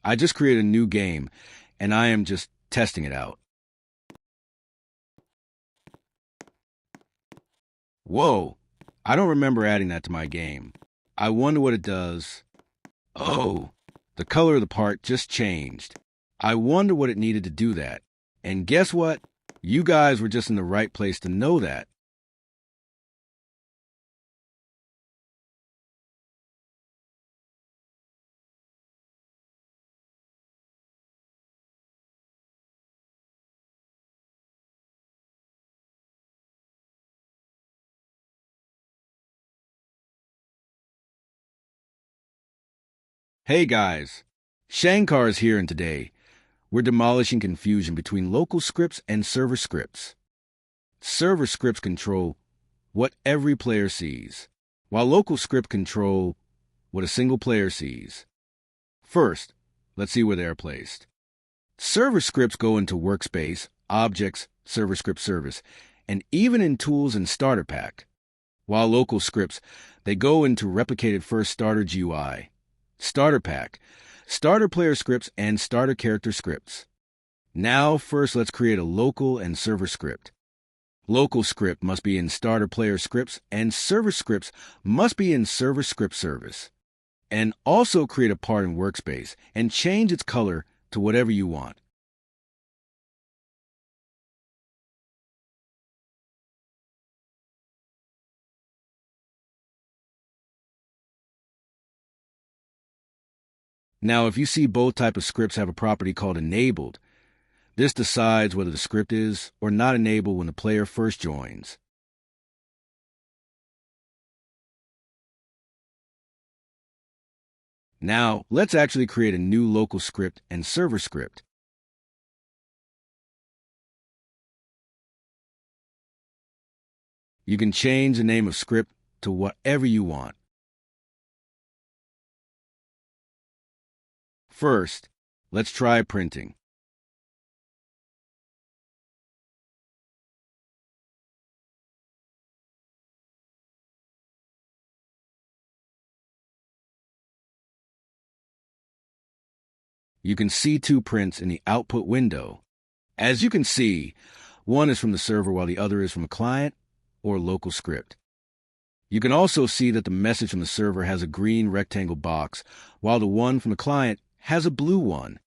I just created a new game, and I am just testing it out. Whoa, I don't remember adding that to my game. I wonder what it does. Oh, the color of the part just changed. I wonder what it needed to do that. And guess what? You guys were just in the right place to know that. Hey guys, Shankar is here, and today we're demolishing confusion between local scripts and server scripts. Server scripts control what every player sees, while local scripts control what a single player sees. First, let's see where they are placed. Server scripts go into Workspace, Objects, Server Script Service, and even in Tools and Starter Pack. While local scripts, they go into Replicated First Starter GUI, Starter Pack, Starter Player Scripts, and Starter Character Scripts. Now, first let's create a local and server script. Local script must be in Starter Player Scripts, and server scripts must be in Server Script Service. And also create a part in Workspace and change its color to whatever you want. Now, if you see both types of scripts have a property called enabled, this decides whether the script is or not enabled when the player first joins. Now, let's actually create a new local script and server script. You can change the name of script to whatever you want. First, let's try printing. You can see two prints in the output window. As you can see, one is from the server while the other is from a client or local script. You can also see that the message from the server has a green rectangle box, while the one from the client has a blue one.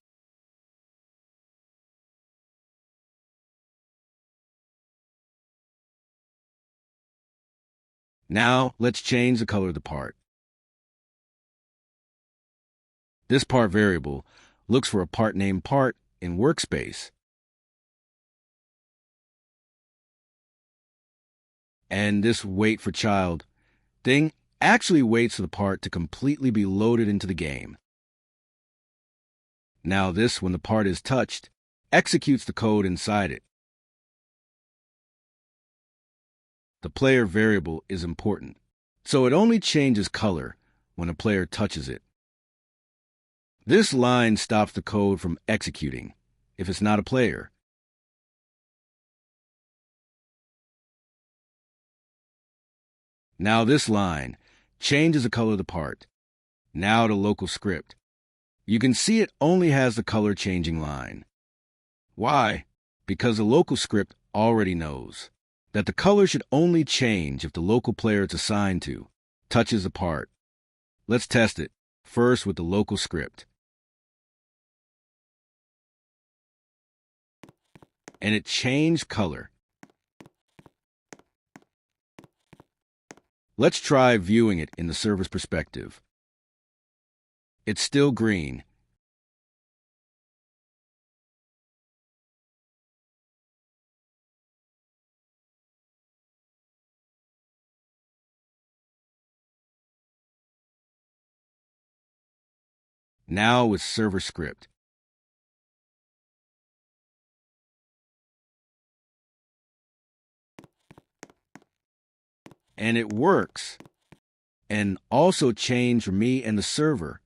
Now, let's change the color of the part. This part variable looks for a part named part in Workspace. And this wait for child thing actually waits for the part to completely be loaded into the game. Now this, when the part is touched, executes the code inside it. The player variable is important, so it only changes color when a player touches it. This line stops the code from executing if it's not a player. Now this line changes the color of the part. Now to local script. You can see it only has the color changing line. Why? Because the local script already knows that the color should only change if the local player it's assigned to touches the part. Let's test it, first with the local script. And it changed color. Let's try viewing it in the server's perspective. It's still green. Now with server script. And it works. And also changed for me and the server.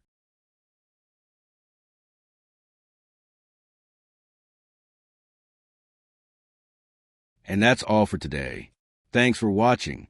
And that's all for today. Thanks for watching.